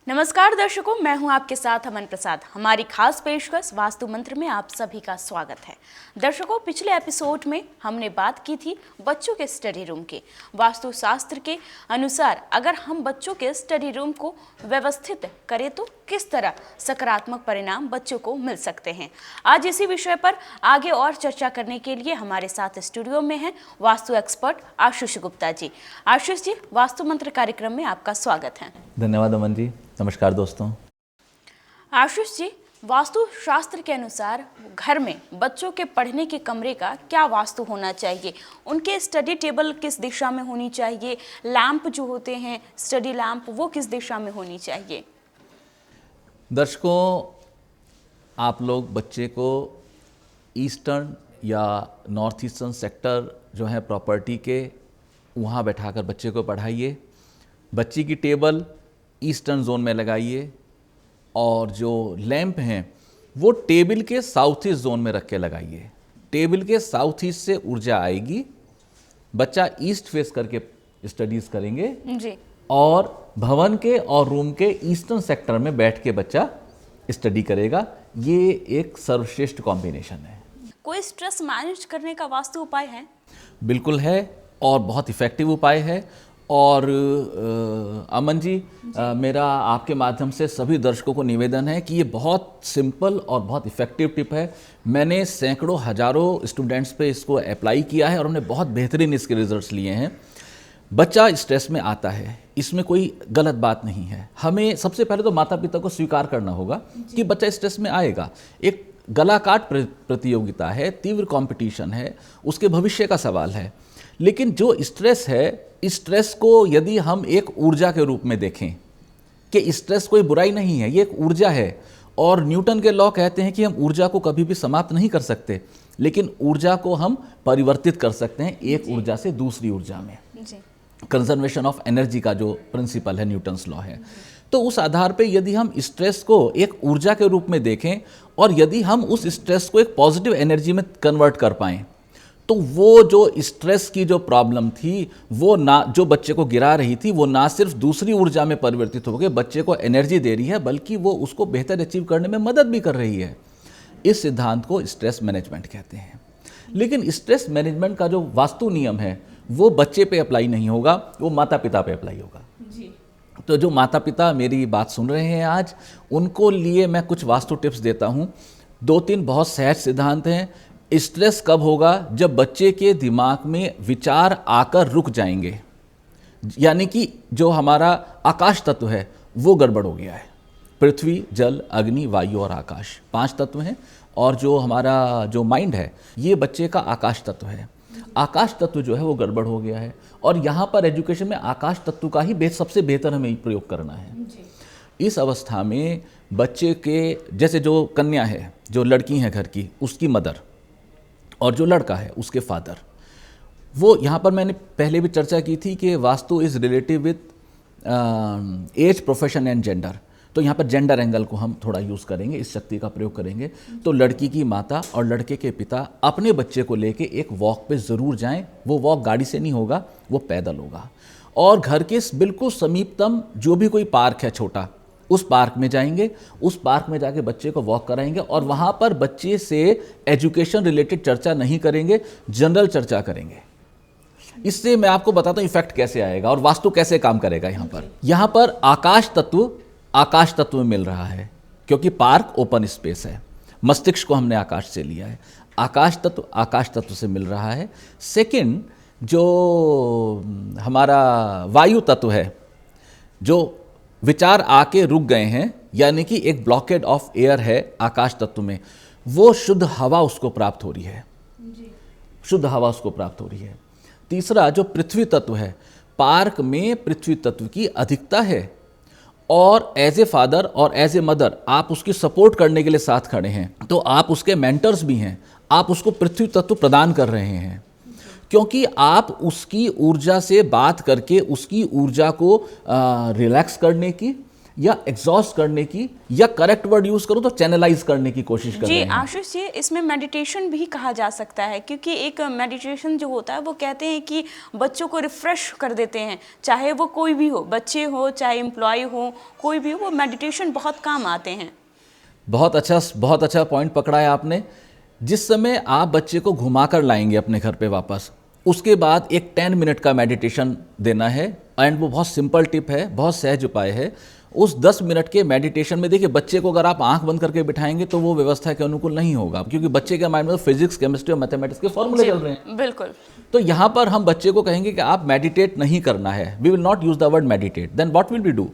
नमस्कार दर्शकों, मैं हूं आपके साथ अमन प्रसाद। हमारी खास पेशकश वास्तु मंत्र में आप सभी का स्वागत है। दर्शकों, पिछले एपिसोड में हमने बात की थी बच्चों के स्टडी रूम की। वास्तु शास्त्र के अनुसार अगर हम बच्चों के स्टडी रूम को व्यवस्थित करें तो किस तरह सकारात्मक परिणाम बच्चों को मिल सकते हैं। आज इसी विषय पर आगे और चर्चा करने के लिए हमारे साथ स्टूडियो में हैं वास्तु एक्सपर्ट आशीष गुप्ता जी। आशीष जी, वास्तु मंत्र कार्यक्रम में आपका स्वागत है। धन्यवाद अमन जी। नमस्कार दोस्तों। आशीष जी, वास्तु शास्त्र के अनुसार घर में बच्चों के पढ़ने के कमरे का क्या वास्तु होना चाहिए? उनके स्टडी टेबल किस दिशा में होनी चाहिए? लैंप जो होते हैं स्टडी लैंप, वो किस दिशा में होनी चाहिए? दर्शकों, आप लोग बच्चे को ईस्टर्न या नॉर्थ ईस्टर्न सेक्टर जो है प्रॉपर्टी के, वहाँ बैठाकर बच्चे को पढ़ाइए। बच्ची की टेबल ईस्टर्न जोन में लगाइए और जो लैंप हैं वो टेबल के साउथ ईस्ट जोन में रख के लगाइए। टेबल के साउथ ईस्ट से ऊर्जा आएगी, बच्चा ईस्ट फेस करके स्टडीज करेंगे जी। और भवन के और रूम के ईस्टर्न सेक्टर में बैठ के बच्चा स्टडी करेगा। ये एक सर्वश्रेष्ठ कॉम्बिनेशन है। कोई स्ट्रेस मैनेज करने का वास्तु उपाय है? बिल्कुल है और बहुत इफ़ेक्टिव उपाय है। और अमन जी, मेरा आपके माध्यम से सभी दर्शकों को निवेदन है कि ये बहुत सिंपल और बहुत इफ़ेक्टिव टिप है। मैंने सैकड़ों हज़ारों स्टूडेंट्स पे इसको अप्लाई किया है और हमने बहुत बेहतरीन इसके रिजल्ट्स लिए हैं। बच्चा स्ट्रेस में आता है, इसमें कोई गलत बात नहीं है। हमें सबसे पहले तो माता पिता को स्वीकार करना होगा कि बच्चा स्ट्रेस में आएगा। एक गला काट प्रतियोगिता है, तीव्र कंपटीशन है, उसके भविष्य का सवाल है। लेकिन जो स्ट्रेस है, स्ट्रेस को यदि हम एक ऊर्जा के रूप में देखें कि स्ट्रेस कोई बुराई नहीं है, ये एक ऊर्जा है। और न्यूटन के लॉ कहते हैं कि हम ऊर्जा को कभी भी समाप्त नहीं कर सकते, लेकिन ऊर्जा को हम परिवर्तित कर सकते हैं एक ऊर्जा से दूसरी ऊर्जा में। कंजर्वेशन ऑफ एनर्जी का जो प्रिंसिपल है, न्यूटन्स लॉ है। तो उस आधार पे यदि हम स्ट्रेस को एक ऊर्जा के रूप में देखें और यदि हम उस स्ट्रेस को एक पॉजिटिव एनर्जी में कन्वर्ट कर पाएं, तो वो जो स्ट्रेस की जो प्रॉब्लम थी, वो ना जो बच्चे को गिरा रही थी, वो ना सिर्फ दूसरी ऊर्जा में परिवर्तित होकर बच्चे को एनर्जी दे रही है, बल्कि वो उसको बेहतर अचीव करने में मदद भी कर रही है। इस सिद्धांत को स्ट्रेस मैनेजमेंट कहते हैं। लेकिन स्ट्रेस मैनेजमेंट का जो वास्तु नियम है वो बच्चे पे अप्लाई नहीं होगा, वो माता पिता पे अप्लाई होगा जी। तो जो माता पिता मेरी बात सुन रहे हैं आज, उनको लिए मैं कुछ वास्तु टिप्स देता हूँ। 2-3 बहुत सहज सिद्धांत हैं। स्ट्रेस कब होगा? जब बच्चे के दिमाग में विचार आकर रुक जाएंगे, यानी कि जो हमारा आकाश तत्व है वो गड़बड़ हो गया है। पृथ्वी, जल, अग्नि, वायु और आकाश 5 तत्व हैं। और जो हमारा जो माइंड है ये बच्चे का आकाश तत्व है। आकाश तत्व जो है वो गड़बड़ हो गया है और यहाँ पर एजुकेशन में आकाश तत्व का ही सबसे बेहतर हमें प्रयोग करना है जी। इस अवस्था में बच्चे के, जैसे जो कन्या है, जो लड़की है घर की, उसकी मदर, और जो लड़का है उसके फादर, वो यहाँ पर मैंने पहले भी चर्चा की थी कि vastu is relative with age, profession and gender. तो यहाँ पर जेंडर एंगल को हम थोड़ा यूज़ करेंगे, इस शक्ति का प्रयोग करेंगे। तो लड़की की माता और लड़के के पिता अपने बच्चे को लेके एक वॉक पे ज़रूर जाएं। वो वॉक गाड़ी से नहीं होगा, वो पैदल होगा। और घर के बिल्कुल समीपतम जो भी कोई पार्क है छोटा, उस पार्क में जाएंगे। उस पार्क में जाके बच्चे को वॉक कराएंगे और वहाँ पर बच्चे से एजुकेशन रिलेटेड चर्चा नहीं करेंगे, जनरल चर्चा करेंगे। इससे मैं आपको बताता हूँ इफेक्ट कैसे आएगा और वास्तु कैसे काम करेगा। यहाँ पर आकाश तत्व में मिल रहा है, क्योंकि पार्क ओपन स्पेस है। मस्तिष्क को हमने आकाश से लिया है, आकाश तत्व से मिल रहा है। सेकंड, जो हमारा वायु तत्व है, जो विचार आके रुक गए हैं, यानी कि एक ब्लॉकेड ऑफ एयर है आकाश तत्व में, वो शुद्ध हवा उसको प्राप्त हो रही है जी। शुद्ध हवा उसको प्राप्त हो रही है। तीसरा, जो पृथ्वी तत्व है, पार्क में पृथ्वी तत्व की अधिकता है और एज ए फादर और एज ए मदर आप उसकी सपोर्ट करने के लिए साथ खड़े हैं, तो आप उसके मेंटर्स भी हैं, आप उसको पृथ्वी तत्व प्रदान कर रहे हैं। क्योंकि आप उसकी ऊर्जा से बात करके उसकी ऊर्जा को रिलैक्स करने की या एग्जॉस्ट करने की, या करेक्ट वर्ड यूज करूं तो चैनलाइज करने की कोशिश कर रहे जी हैं। आशीष जी, इसमें मेडिटेशन भी कहा जा सकता है, क्योंकि एक मेडिटेशन जो होता है वो कहते हैं कि बच्चों को रिफ्रेश कर देते हैं, चाहे वो कोई भी हो, बच्चे हो चाहे एम्प्लॉय हो, कोई भी हो, वो मेडिटेशन बहुत काम आते हैं। बहुत अच्छा पॉइंट पकड़ा है आपने। जिस समय आप बच्चे को घुमाकर लाएंगे अपने घर पे वापस, उसके बाद एक 10 मिनट का मेडिटेशन देना है, एंड वो बहुत सिंपल टिप है, बहुत सहज उपाय है। उस 10 मिनट के मेडिटेशन में देखिए, बच्चे को अगर आप आंख बंद करके बिठाएंगे तो वो व्यवस्था के अनुकूल नहीं होगा, क्योंकि बच्चे के माइंड में फिजिक्स, केमिस्ट्री और मैथमेटिक्स के फॉर्मूले चल रहे हैं। बिल्कुल। तो यहाँ पर हम बच्चे को कहेंगे कि आप मेडिटेट नहीं करना है, we will not use the word meditate, then what will we do,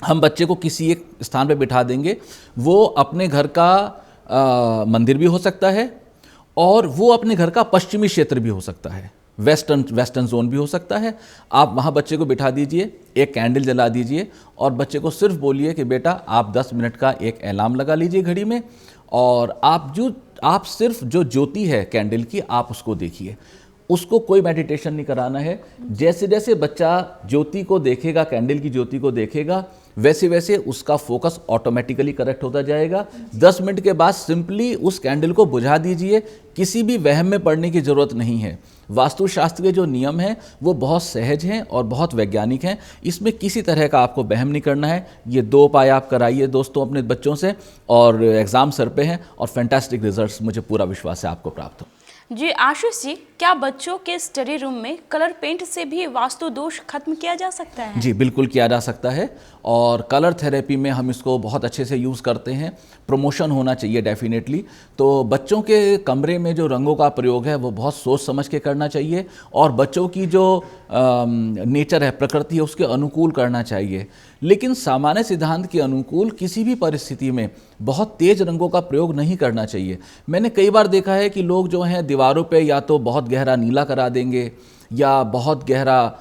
हम बच्चे को किसी एक स्थान पे बिठा देंगे। वो अपने घर का मंदिर भी हो सकता है, और वो अपने घर का पश्चिमी क्षेत्र भी हो सकता है, वेस्टर्न जोन भी हो सकता है। आप वहाँ बच्चे को बिठा दीजिए, एक कैंडल जला दीजिए, और बच्चे को सिर्फ बोलिए कि बेटा आप 10 मिनट का एक अलार्म लगा लीजिए घड़ी में, और आप सिर्फ जो ज्योति है कैंडल की, आप उसको देखिए। उसको कोई मेडिटेशन नहीं कराना है। जैसे जैसे बच्चा ज्योति को देखेगा, कैंडल की ज्योति को देखेगा, वैसे वैसे उसका फोकस ऑटोमेटिकली करेक्ट होता जाएगा। 10 मिनट के बाद सिंपली उस कैंडल को बुझा दीजिए, किसी भी वहम में पड़ने की जरूरत नहीं है। वास्तुशास्त्र के जो नियम हैं वो बहुत सहज हैं और बहुत वैज्ञानिक हैं, इसमें किसी तरह का आपको वहम नहीं करना है। ये 2 उपाय आप कराइए दोस्तों अपने बच्चों से, और एग्जाम सर पे हैं, और फैंटास्टिक रिजल्ट्स मुझे पूरा विश्वास है आपको प्राप्त हो। जी आशीष जी, क्या बच्चों के स्टडी रूम में कलर पेंट से भी वास्तु दोष खत्म किया जा सकता है? जी बिल्कुल किया जा सकता है, और कलर थेरेपी में हम इसको बहुत अच्छे से यूज़ करते हैं। प्रमोशन होना चाहिए डेफिनेटली। तो बच्चों के कमरे में जो रंगों का प्रयोग है वो बहुत सोच समझ के करना चाहिए, और बच्चों की जो नेचर है, प्रकृति है, उसके अनुकूल करना चाहिए। लेकिन सामान्य सिद्धांत के अनुकूल किसी भी परिस्थिति में बहुत तेज रंगों का प्रयोग नहीं करना चाहिए। मैंने कई बार देखा है कि लोग जो हैं दीवारों पे या तो बहुत गहरा नीला करा देंगे, या बहुत गहरा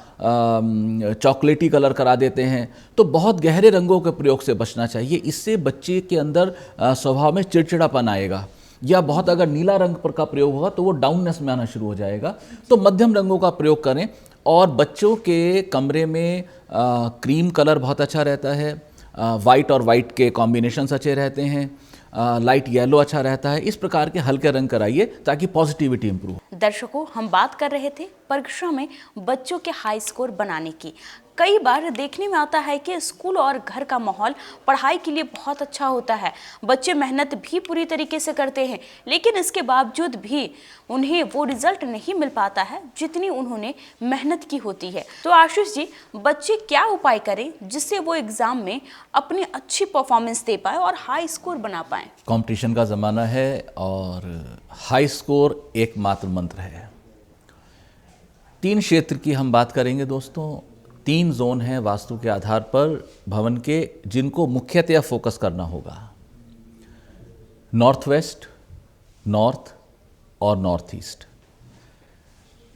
चॉकलेटी कलर करा देते हैं। तो बहुत गहरे रंगों के प्रयोग से बचना चाहिए, इससे बच्चे के अंदर स्वभाव में चिड़चिड़ापन आएगा, या बहुत अगर नीला रंग पर का प्रयोग होगा तो वो डाउननेस में आना शुरू हो जाएगा। तो मध्यम रंगों का प्रयोग करें, और बच्चों के कमरे में क्रीम कलर बहुत अच्छा रहता है, वाइट और वाइट के कॉम्बिनेशंस अच्छे रहते हैं, लाइट येलो अच्छा रहता है। इस प्रकार के हल्के रंग कराइए ताकि पॉजिटिविटी इंप्रूव। दर्शकों, हम बात कर रहे थे परीक्षा में बच्चों के हाई स्कोर बनाने की। कई बार देखने में आता है कि स्कूल और घर का माहौल पढ़ाई के लिए बहुत अच्छा होता है, बच्चे मेहनत भी पूरी तरीके से करते हैं, लेकिन इसके बावजूद भी उन्हें वो रिजल्ट नहीं मिल पाता है जितनी उन्होंने मेहनत की होती है। तो आशीष जी, बच्चे क्या उपाय करें जिससे वो एग्जाम में अपनी अच्छी परफॉर्मेंस दे पाए और हाई स्कोर बना पाए? कंपटीशन का ज़माना है, और हाई स्कोर एकमात्र मंत्र है। 3 क्षेत्र की हम बात करेंगे दोस्तों। 3 जोन हैं वास्तु के आधार पर भवन के, जिनको मुख्यतया फोकस करना होगा। नॉर्थ वेस्ट, नॉर्थ और नॉर्थ ईस्ट।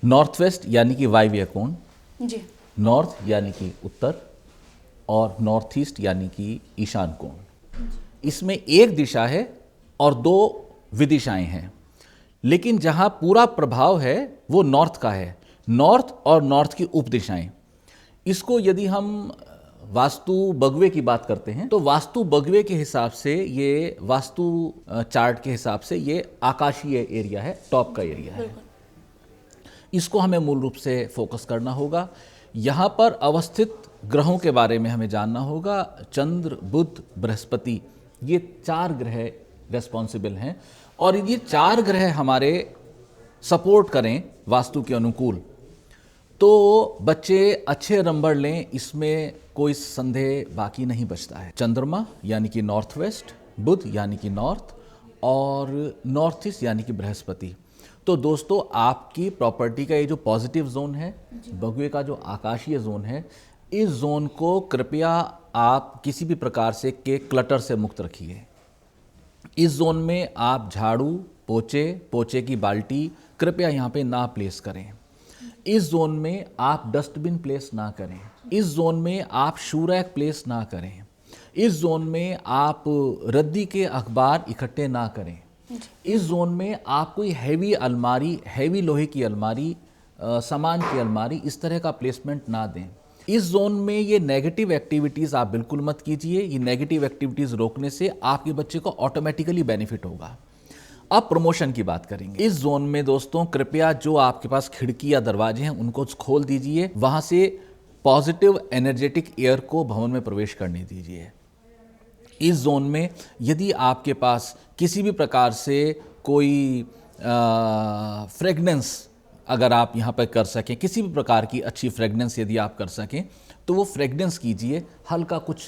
नॉर्थ वेस्ट यानी कि वायव्य कोण जी, नॉर्थ यानी कि उत्तर, और नॉर्थ ईस्ट यानी कि ईशान कोण। इसमें एक दिशा है और 2 विदिशाएं हैं, लेकिन जहां पूरा प्रभाव है वो नॉर्थ का है। नॉर्थ और नॉर्थ की उपदिशाएं, इसको यदि हम वास्तु बगवे की बात करते हैं तो वास्तु बगवे के हिसाब से, ये वास्तु चार्ट के हिसाब से ये आकाशीय एरिया है, टॉप का एरिया है। इसको हमें मूल रूप से फोकस करना होगा। यहाँ पर अवस्थित ग्रहों के बारे में हमें जानना होगा। चंद्र, बुध, बृहस्पति, ये 4 ग्रह रेस्पॉन्सिबल हैं, और ये 4 ग्रह हमारे सपोर्ट करें वास्तु के अनुकूल तो बच्चे अच्छे नंबर लें, इसमें कोई संदेह बाकी नहीं बचता है। चंद्रमा यानी कि नॉर्थ वेस्ट, बुध यानी कि नॉर्थ, और नॉर्थ ईस्ट यानी कि बृहस्पति। तो दोस्तों, आपकी प्रॉपर्टी का ये जो पॉजिटिव जोन है, बगवे का जो आकाशीय जोन है, इस जोन को कृपया आप किसी भी प्रकार से के क्लटर से मुक्त रखिए। इस जोन में आप झाड़ू, पोचे की बाल्टी कृपया यहाँ पे ना प्लेस करें। इस जोन में आप डस्टबिन प्लेस ना करें। इस जोन में आप शू रैक प्लेस ना करें। इस जोन में आप रद्दी के अखबार इकट्ठे ना करें। इस जोन में आप कोई हैवी अलमारी, हैवी लोहे की अलमारी, सामान की अलमारी, इस तरह का प्लेसमेंट ना दें। इस जोन में ये नेगेटिव एक्टिविटीज़ आप बिल्कुल मत कीजिए। ये नेगेटिव एक्टिविटीज़ रोकने से आपके बच्चे को ऑटोमेटिकली बेनिफिट होगा। अब प्रमोशन की बात करेंगे। इस जोन में दोस्तों कृपया जो आपके पास खिड़की या दरवाजे हैं उनको खोल दीजिए, वहाँ से पॉजिटिव एनर्जेटिक एयर को भवन में प्रवेश करने दीजिए। इस जोन में यदि आपके पास किसी भी प्रकार से कोई फ्रेगनेंस अगर आप यहाँ पर कर सकें, किसी भी प्रकार की अच्छी फ्रेगनेंस यदि आप कर सकें तो वो फ्रेगनेंस कीजिए। हल्का कुछ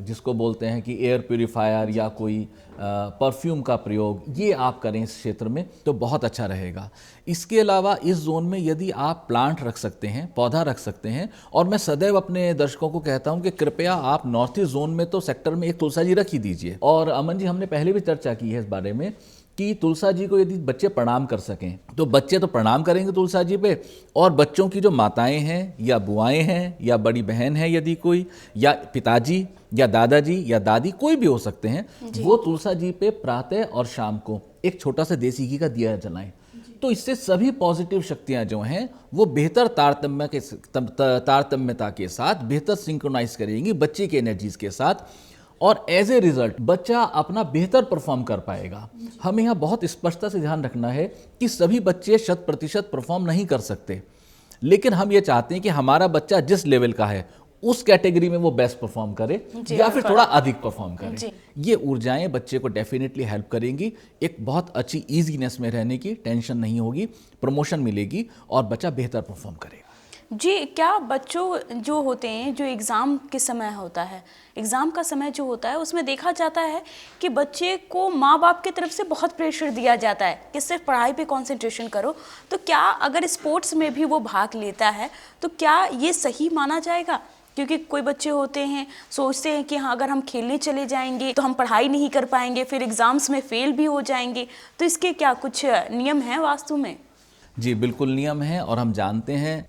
जिसको बोलते हैं कि एयर प्यूरीफायर या कोई परफ्यूम का प्रयोग, ये आप करें इस क्षेत्र में तो बहुत अच्छा रहेगा। इसके अलावा इस जोन में यदि आप प्लांट रख सकते हैं, पौधा रख सकते हैं, और मैं सदैव अपने दर्शकों को कहता हूं कि कृपया आप नॉर्थ ईस्ट जोन में तो सेक्टर में एक तुलसा जी रख ही दीजिए। और अमन जी, हमने पहले भी चर्चा की है इस बारे में कि तुलसा जी को यदि बच्चे प्रणाम कर सकें तो बच्चे तो प्रणाम करेंगे तुलसा जी पे, और बच्चों की जो माताएं हैं या बुआएं हैं या बड़ी बहन है यदि कोई, या पिताजी या दादाजी या दादी, कोई भी हो सकते हैं, वो तुलसा जी पे प्रातः और शाम को एक छोटा सा देसी घी का दिया जलाएं। तो इससे सभी पॉजिटिव शक्तियां जो हैं वो बेहतर तारतम्यता के साथ बेहतर सिंक्रोनाइज करेंगी बच्चे की एनर्जीज के साथ, और एज ए रिजल्ट बच्चा अपना बेहतर परफॉर्म कर पाएगा। हमें यहाँ बहुत स्पष्टता से ध्यान रखना है कि सभी बच्चे 100% परफॉर्म नहीं कर सकते, लेकिन हम ये चाहते हैं कि हमारा बच्चा जिस लेवल का है उस कैटेगरी में वो बेस्ट परफॉर्म करे या फिर थोड़ा अधिक परफॉर्म करे। ये ऊर्जाएं बच्चे को डेफिनेटली हेल्प करेंगी। एक बहुत अच्छी ईजीनेस में रहने की, टेंशन नहीं होगी, प्रमोशन मिलेगी और बच्चा बेहतर परफॉर्म करेगा। जी, क्या बच्चों जो होते हैं, जो एग्ज़ाम के समय होता है, एग्ज़ाम का समय जो होता है उसमें देखा जाता है कि बच्चे को माँ बाप की तरफ से बहुत प्रेशर दिया जाता है कि सिर्फ पढ़ाई पे कंसंट्रेशन करो। तो क्या अगर स्पोर्ट्स में भी वो भाग लेता है तो क्या ये सही माना जाएगा? क्योंकि कोई बच्चे होते हैं सोचते हैं कि हाँ, अगर हम खेलने चले जाएंगे तो हम पढ़ाई नहीं कर पाएंगे, फिर एग्ज़ाम्स में फेल भी हो जाएंगे। तो इसके क्या कुछ नियम हैं वास्तव में? जी बिल्कुल नियम है, और हम जानते हैं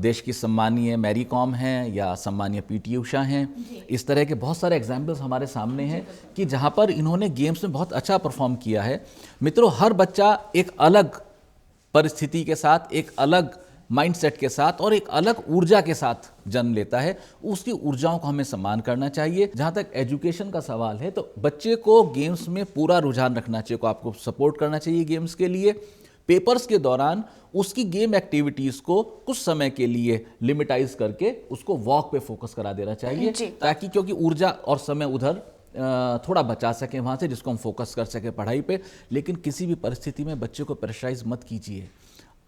देश की सम्मानीय मैरी कॉम हैं या सम्मानीय पीटी उषा हैं, इस तरह के बहुत सारे एग्जाम्पल्स हमारे सामने हैं कि जहां पर इन्होंने गेम्स में बहुत अच्छा परफॉर्म किया है। मित्रों, हर बच्चा एक अलग परिस्थिति के साथ, एक अलग माइंडसेट के साथ और एक अलग ऊर्जा के साथ जन्म लेता है। उसकी ऊर्जाओं को हमें सम्मान करना चाहिए। जहाँ तक एजुकेशन का सवाल है तो बच्चे को गेम्स में पूरा रुझान रखना चाहिए, को आपको सपोर्ट करना चाहिए गेम्स के लिए। पेपर्स के दौरान उसकी गेम एक्टिविटीज को कुछ समय के लिए लिमिटाइज करके उसको वॉक पे फोकस करा देना चाहिए, ताकि क्योंकि ऊर्जा और समय उधर थोड़ा बचा सके वहाँ से, जिसको हम फोकस कर सके पढ़ाई पे। लेकिन किसी भी परिस्थिति में बच्चे को प्रेशराइज मत कीजिए।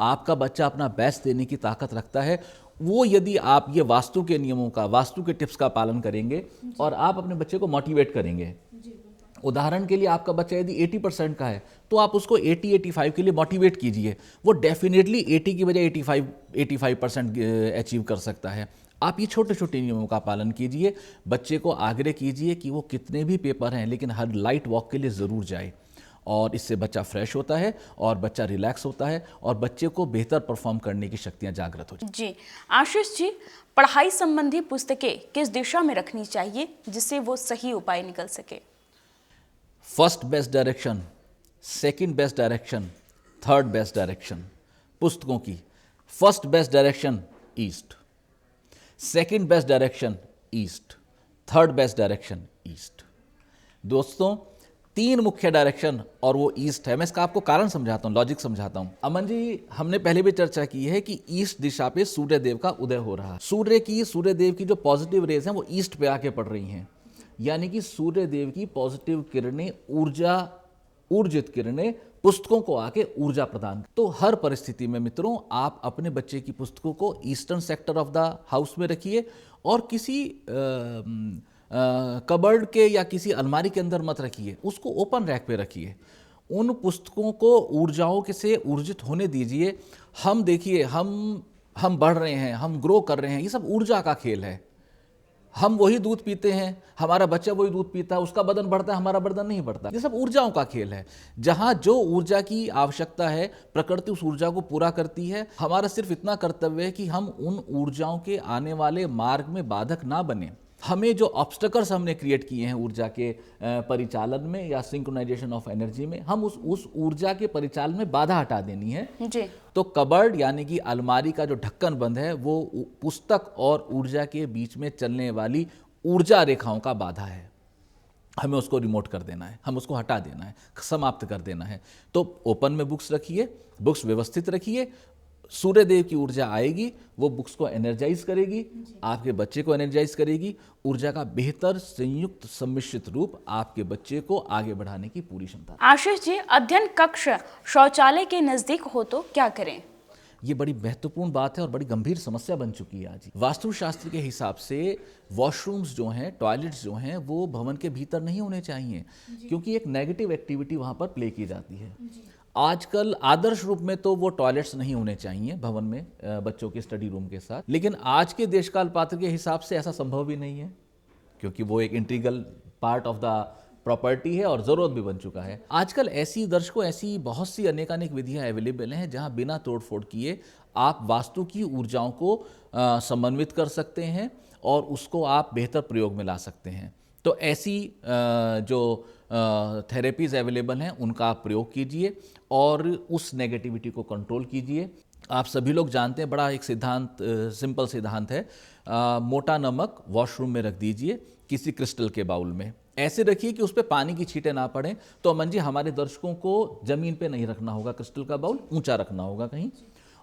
आपका बच्चा अपना बेस्ट देने की ताकत रखता है। वो यदि आप ये वास्तु के नियमों का, वास्तु के टिप्स का पालन करेंगे और आप अपने बच्चे को मोटिवेट करेंगे, उदाहरण के लिए आपका बच्चा यदि 80% का है तो आप उसको 80-85 के लिए मोटिवेट कीजिए। वो डेफिनेटली 80 की बजाय 85% अचीव कर सकता है। आप ये छोटे छोटे नियमों का पालन कीजिए। बच्चे को आग्रह कीजिए कि वो कितने भी पेपर हैं लेकिन हर लाइट वॉक के लिए ज़रूर जाए, और इससे बच्चा फ्रेश होता है और बच्चा रिलैक्स होता है और बच्चे को बेहतर परफॉर्म करने की शक्तियाँ जागृत हो जाती हैं। जी आशीष जी, पढ़ाई संबंधी पुस्तकें किस दिशा में रखनी चाहिए जिससे वो सही उपाय निकल सके? First best direction, second best direction, third best direction पुस्तकों की। First best direction east, second best direction east, third best direction east. दोस्तों, 3 मुख्य डायरेक्शन और वो ईस्ट है। मैं इसका आपको कारण समझाता हूँ, लॉजिक समझाता हूँ। अमन जी, हमने पहले भी चर्चा की है कि ईस्ट दिशा पे सूर्य देव का उदय हो रहा है। सूर्य देव की जो पॉजिटिव रेज हैं वो ईस्ट पे आके पड़ रही हैं, यानी कि सूर्य देव की पॉजिटिव किरणें, ऊर्जित किरणें पुस्तकों को आके ऊर्जा प्रदान। तो हर परिस्थिति में मित्रों, आप अपने बच्चे की पुस्तकों को eastern sector of the house में रखिए और किसी कबर्ड के या किसी अलमारी के अंदर मत रखिए, उसको ओपन रैक पे रखिए। उन पुस्तकों को ऊर्जाओं के से ऊर्जित होने दीजिए। हम देखिए, हम बढ़ रहे हैं, हम ग्रो कर रहे हैं, ये सब ऊर्जा का खेल है। हम वही दूध पीते हैं, हमारा बच्चा वही दूध पीता है, उसका बदन बढ़ता है, हमारा बदन नहीं बढ़ता। ये सब ऊर्जाओं का खेल है। जहां जो ऊर्जा की आवश्यकता है, प्रकृति उस ऊर्जा को पूरा करती है। हमारा सिर्फ इतना कर्तव्य है कि हम उन ऊर्जाओं के आने वाले मार्ग में बाधक ना बने। हमें जो ऑब्स्टकल्स हमने क्रिएट किए हैं ऊर्जा के परिचालन में या सिंक्रोनाइजेशन ऑफ एनर्जी में, हम उस ऊर्जा के परिचालन में बाधा हटा देनी है। जी। तो कबर्ड यानी कि अलमारी का जो ढक्कन बंद है वो पुस्तक और ऊर्जा के बीच में चलने वाली ऊर्जा रेखाओं का बाधा है। हमें उसको रिमोट कर देना है, हम उसको हटा देना है, समाप्त कर देना है। तो ओपन में बुक्स रखिए, बुक्स व्यवस्थित रखिए, सूर्यदेव की ऊर्जा आएगी, वो बुक्स को एनर्जाइज करेगी, आपके बच्चे को एनर्जाइज करेगी। ऊर्जा का बेहतर संयुक्त सम्मिश्रित रूप आपके बच्चे को आगे बढ़ाने की पूरी क्षमता। आशीष जी, अध्ययन कक्ष शौचालय के नजदीक हो तो क्या करें? ये बड़ी महत्वपूर्ण बात है और बड़ी गंभीर समस्या बन चुकी है आज। वास्तुशास्त्र के हिसाब से वॉशरूम्स जो हैं, टॉयलेट्स जो हैं, वो भवन के भीतर नहीं होने चाहिए, क्योंकि एक नेगेटिव एक्टिविटी वहाँ पर प्ले की जाती है। आजकल आदर्श रूप में तो वो टॉयलेट्स नहीं होने चाहिए भवन में बच्चों के स्टडी रूम के साथ, लेकिन आज के देशकाल पात्र के हिसाब से ऐसा संभव भी नहीं है, क्योंकि वो एक integral part of the property है और ज़रूरत भी बन चुका है। आजकल ऐसी दर्शकों ऐसी बहुत सी अनेकानेक विधियां अवेलेबल हैं जहां बिना तोड़फोड़ किए आप वास्तु की ऊर्जाओं को समन्वित कर सकते हैं और उसको आप बेहतर प्रयोग में ला सकते हैं। तो ऐसी जो थेरेपीज़ अवेलेबल हैं उनका आप प्रयोग कीजिए और उस नेगेटिविटी को कंट्रोल कीजिए। आप सभी लोग जानते हैं, बड़ा एक सिद्धांत, सिंपल सिद्धांत है, मोटा नमक वॉशरूम में रख दीजिए किसी क्रिस्टल के बाउल में, ऐसे रखिए कि उस पर पानी की छींटें ना पड़ें। तो अमन जी, हमारे दर्शकों को ज़मीन पे नहीं रखना होगा क्रिस्टल का बाउल, ऊंचा रखना होगा कहीं,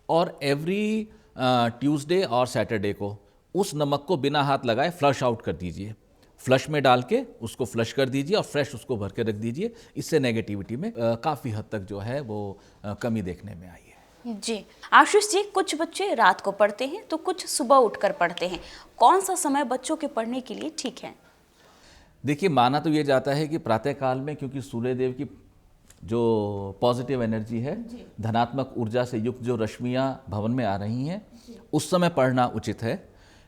और एवरी ट्यूसडे और सैटरडे को उस नमक को बिना हाथ लगाए फ्लश आउट कर दीजिए। फ्लश में डाल के उसको फ्लश कर दीजिए और फ्रेश उसको भर के रख दीजिए। इससे नेगेटिविटी में काफ़ी हद तक जो है वो कमी देखने में आई है। जी। आशीष जी, कुछ बच्चे रात को पढ़ते हैं तो कुछ सुबह उठकर पढ़ते हैं, कौन सा समय बच्चों के पढ़ने के लिए ठीक है? देखिए, माना तो ये जाता है कि प्रातःकाल में, क्योंकि सूर्यदेव की जो पॉजिटिव एनर्जी है, धनात्मक ऊर्जा से युक्त जो रश्मियाँ भवन में आ रही हैं, उस समय पढ़ना उचित है।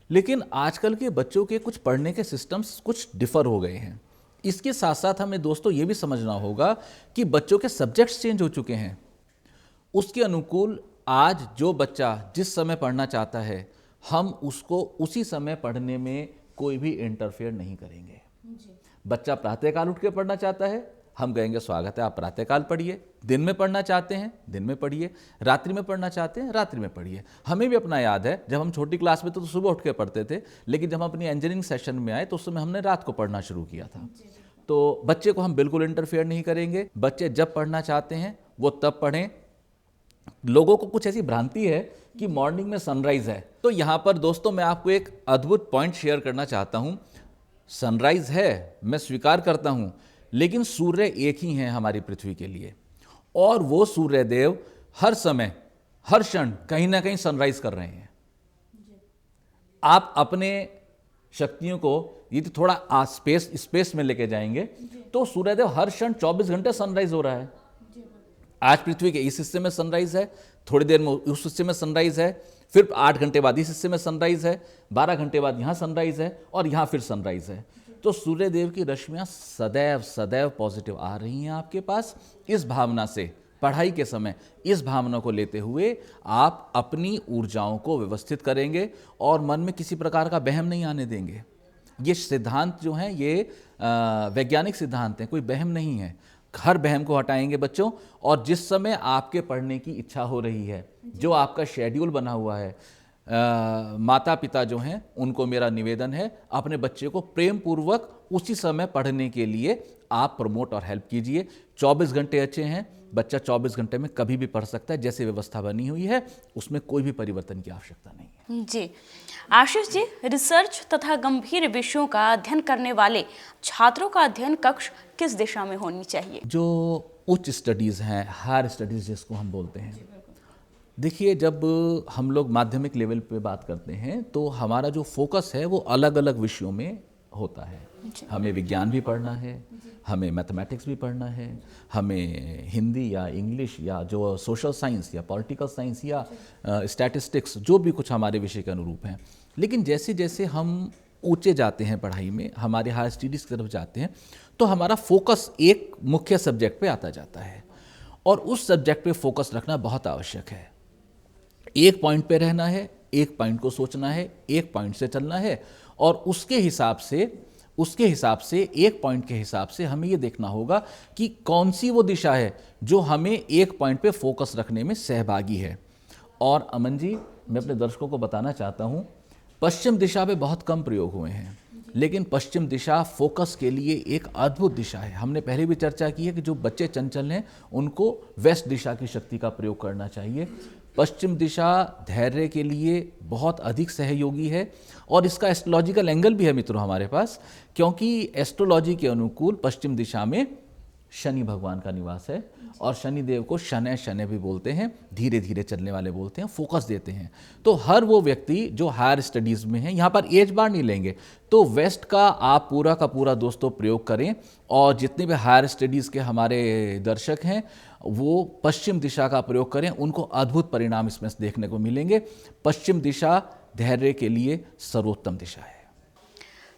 लेकिन आजकल के बच्चों के कुछ पढ़ने के सिस्टम्स कुछ डिफ़र हो गए हैं। इसके साथ साथ हमें दोस्तों ये भी समझना होगा कि बच्चों के सब्जेक्ट्स चेंज हो चुके हैं। उसके अनुकूल आज जो बच्चा जिस समय पढ़ना चाहता है, हम उसको उसी समय पढ़ने में कोई भी इंटरफेयर नहीं करेंगे। बच्चा प्रातःकाल उठ के पढ़ना चाहता है, हम कहेंगे स्वागत है, आप प्रातःकाल पढ़िए। दिन में पढ़ना चाहते हैं, दिन में पढ़िए। रात्रि में पढ़ना चाहते हैं, रात्रि में पढ़िए। हमें भी अपना याद है, जब हम छोटी क्लास में तो सुबह उठ के पढ़ते थे, लेकिन जब हम अपनी इंजीनियरिंग सेशन में आए तो उस समय हमने रात को पढ़ना शुरू किया था। तो बच्चे को हम बिल्कुल इंटरफेयर नहीं करेंगे। बच्चे जब पढ़ना चाहते हैं वो तब पढ़ें। लोगों को कुछ ऐसी भ्रांति है कि मॉर्निंग में सनराइज है, तो यहाँ पर दोस्तों मैं आपको एक अद्भुत पॉइंट शेयर करना चाहता हूँ। सनराइज है, मैं स्वीकार करता हूँ, लेकिन सूर्य एक ही हैं हमारी पृथ्वी के लिए, और वो सूर्यदेव हर समय हर क्षण कहीं ना कहीं सनराइज कर रहे हैं। आप अपने शक्तियों को यदि थोड़ा स्पेस में लेके जाएंगे तो सूर्यदेव हर क्षण 24 घंटे सनराइज हो रहा है। आज पृथ्वी के इस हिस्से में सनराइज है, थोड़ी देर में उस हिस्से में सनराइज है, फिर 8 घंटे बाद इस हिस्से में सनराइज है, 12 घंटे बाद यहाँ सनराइज है और यहाँ फिर सनराइज है। तो सूर्यदेव की रश्मियाँ सदैव सदैव पॉजिटिव आ रही हैं आपके पास। इस भावना से पढ़ाई के समय इस भावना को लेते हुए आप अपनी ऊर्जाओं को व्यवस्थित करेंगे और मन में किसी प्रकार का वहम नहीं आने देंगे। ये सिद्धांत जो हैं ये वैज्ञानिक सिद्धांत हैं, कोई वहम नहीं है। हर वहम को हटाएंगे बच्चों, और जिस समय आपके पढ़ने की इच्छा हो रही है, जो आपका शेड्यूल बना हुआ है, माता पिता जो हैं उनको मेरा निवेदन है, अपने बच्चे को प्रेम पूर्वक उसी समय पढ़ने के लिए आप प्रमोट और हेल्प कीजिए। 24 घंटे अच्छे हैं, बच्चा 24 घंटे में कभी भी पढ़ सकता है। जैसे व्यवस्था बनी हुई है उसमें कोई भी परिवर्तन की आवश्यकता नहीं है। जी आशीष जी, रिसर्च तथा गंभीर विषयों का अध्ययन करने वाले छात्रों का अध्ययन कक्ष किस दिशा में होनी चाहिए? जो उच्च स्टडीज़ हैं, हायर स्टडीज़ जिसको हम बोलते हैं, देखिए जब हम लोग माध्यमिक लेवल पे बात करते हैं तो हमारा जो फोकस है वो अलग अलग विषयों में होता है। हमें विज्ञान भी पढ़ना है, हमें मैथमेटिक्स भी पढ़ना है, हमें हिंदी या इंग्लिश या जो सोशल साइंस या पॉलिटिकल साइंस या स्टैटिस्टिक्स, जो भी कुछ हमारे विषय के अनुरूप हैं। लेकिन जैसे जैसे हम ऊंचे जाते हैं पढ़ाई में, हमारे हायर स्टडीज़ की तरफ जाते हैं, तो हमारा फोकस एक मुख्य सब्जेक्ट पे आता जाता है और उस सब्जेक्ट पे फोकस रखना बहुत आवश्यक है। एक पॉइंट पे रहना है, एक पॉइंट को सोचना है, एक पॉइंट से चलना है, और उसके हिसाब से एक पॉइंट के हिसाब से हमें ये देखना होगा कि कौन सी वो दिशा है जो हमें एक पॉइंट पे फोकस रखने में सहभागी है। और अमन जी, मैं अपने दर्शकों को बताना चाहता हूँ, पश्चिम दिशा में बहुत कम प्रयोग हुए हैं, लेकिन पश्चिम दिशा फोकस के लिए एक अद्भुत दिशा है। हमने पहले भी चर्चा की है कि जो बच्चे चंचल हैं उनको वेस्ट दिशा की शक्ति का प्रयोग करना चाहिए। पश्चिम दिशा धैर्य के लिए बहुत अधिक सहयोगी है, और इसका एस्ट्रोलॉजिकल एंगल भी है मित्रों हमारे पास, क्योंकि एस्ट्रोलॉजी के अनुकूल पश्चिम दिशा में शनि भगवान का निवास है, और शनि देव को शनै शनै भी बोलते हैं, धीरे धीरे चलने वाले बोलते हैं, फोकस देते हैं। तो हर वो व्यक्ति जो हायर स्टडीज़ में है, यहाँ पर एज बार नहीं लेंगे, तो वेस्ट का आप पूरा का पूरा दोस्तों प्रयोग करें, और जितने भी हायर स्टडीज़ के हमारे दर्शक हैं वो पश्चिम दिशा का प्रयोग करें, उनको अद्भुत परिणाम इसमें देखने को मिलेंगे। पश्चिम दिशा धैर्य के लिए सर्वोत्तम दिशा है।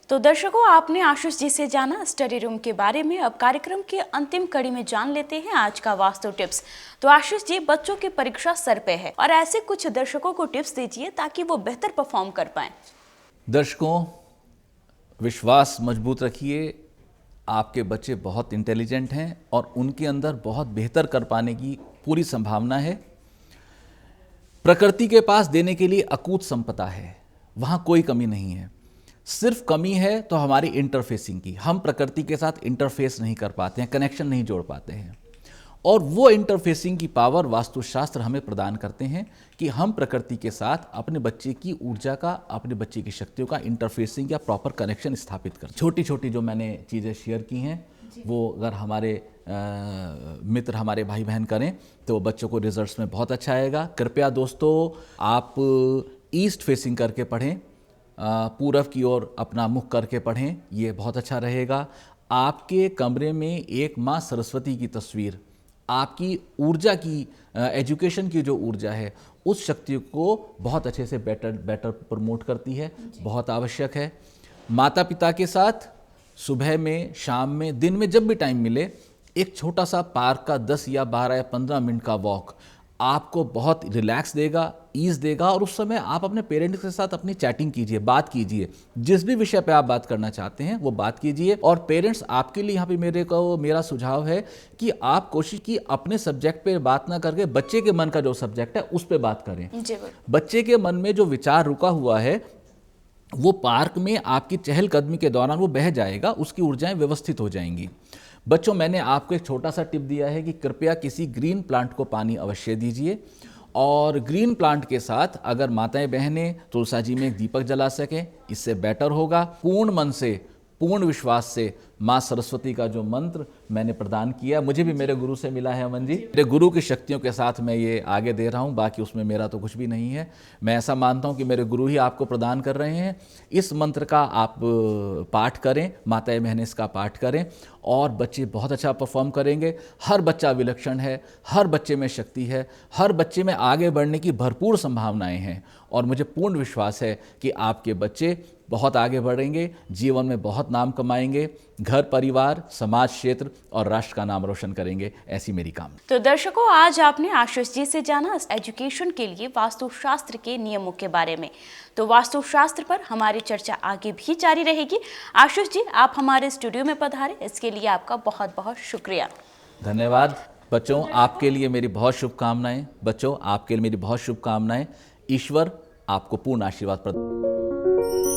तो दर्शकों, आपने आशीष जी से जाना स्टडी रूम के बारे में। अब कार्यक्रम की अंतिम कड़ी में जान लेते हैं आज का वास्तु टिप्स। तो आशीष जी, बच्चों की परीक्षा सर पे है, और ऐसे कुछ दर्शकों को टिप्स दीजिए ताकि वो बेहतर परफॉर्म कर पाएं। दर्शकों, विश्वास मजबूत रखिए, आपके बच्चे बहुत इंटेलिजेंट हैं और उनके अंदर बहुत बेहतर कर पाने की पूरी संभावना है। प्रकृति के पास देने के लिए अकूत संपदा है, वहाँ कोई कमी नहीं है। सिर्फ कमी है तो हमारी इंटरफेसिंग की, हम प्रकृति के साथ इंटरफेस नहीं कर पाते हैं, कनेक्शन नहीं जोड़ पाते हैं, और वो इंटरफेसिंग की पावर वास्तुशास्त्र हमें प्रदान करते हैं कि हम प्रकृति के साथ अपने बच्चे की ऊर्जा का, अपने बच्चे की शक्तियों का इंटरफेसिंग या प्रॉपर कनेक्शन स्थापित कर। छोटी छोटी जो मैंने चीज़ें शेयर की हैं वो अगर हमारे मित्र, हमारे भाई बहन करें तो बच्चों को रिजल्ट्स में बहुत अच्छा आएगा। कृपया दोस्तों, आप ईस्ट फेसिंग करके पढ़ें, पूरब की ओर अपना मुख करके पढ़ें, ये बहुत अच्छा रहेगा। आपके कमरे में एक माँ सरस्वती की तस्वीर आपकी ऊर्जा की, एजुकेशन की जो ऊर्जा है उस शक्ति को बहुत अच्छे से बेटर प्रमोट करती है, बहुत आवश्यक है। माता पिता के साथ सुबह में, शाम में, दिन में जब भी टाइम मिले, एक छोटा सा पार्क का 10 या 12 या 15 मिनट का वॉक आपको बहुत रिलैक्स देगा, ईज देगा, और उस समय आप अपने पेरेंट्स के साथ अपनी चैटिंग कीजिए, बात कीजिए, जिस भी विषय पे आप बात करना चाहते हैं वो बात कीजिए। और पेरेंट्स आपके लिए यहाँ पे मेरा सुझाव है कि आप कोशिश की अपने सब्जेक्ट पे बात ना करके बच्चे के मन का जो सब्जेक्ट है उस पे बात करें। बच्चे के मन में जो विचार रुका हुआ है वो पार्क में आपकी चहलकदमी के दौरान वो बह जाएगा, उसकी ऊर्जाएं व्यवस्थित हो जाएंगी। बच्चों, मैंने आपको एक छोटा सा टिप दिया है कि कृपया किसी ग्रीन प्लांट को पानी अवश्य दीजिए, और ग्रीन प्लांट के साथ अगर माताएं बहनें तुलसा जी में एक दीपक जला सकें, इससे बेटर होगा। पूर्ण मन से, पूर्ण विश्वास से माँ सरस्वती का जो मंत्र मैंने प्रदान किया, मुझे भी मेरे गुरु से मिला है अमन जी, मेरे गुरु की शक्तियों के साथ मैं ये आगे दे रहा हूँ, बाकी उसमें मेरा तो कुछ भी नहीं है। मैं ऐसा मानता हूँ कि मेरे गुरु ही आपको प्रदान कर रहे हैं। इस मंत्र का आप पाठ करें, माताएं बहनें इसका पाठ करें, और बच्चे बहुत अच्छा परफॉर्म करेंगे। हर बच्चा विलक्षण है, हर बच्चे में शक्ति है, हर बच्चे में आगे बढ़ने की भरपूर संभावनाएं हैं, और मुझे पूर्ण विश्वास है कि आपके बच्चे बहुत आगे बढ़ेंगे, जीवन में बहुत नाम कमाएंगे, घर परिवार, समाज क्षेत्र और राष्ट्र का नाम रोशन करेंगे, ऐसी मेरी कामना। तो दर्शकों, आज आपने आशीष जी से जाना एजुकेशन के लिए वास्तुशास्त्र के नियमों के बारे में। तो वास्तुशास्त्र पर हमारी चर्चा आगे भी जारी रहेगी। आशीष जी, आप हमारे स्टूडियो में पधारे, इसके लिए आपका बहुत बहुत शुक्रिया। धन्यवाद। बच्चों, आपके लिए मेरी बहुत शुभकामनाएं। बच्चों, आपके लिए मेरी बहुत शुभकामनाएं। ईश्वर आपको पूर्ण आशीर्वाद प्रदान।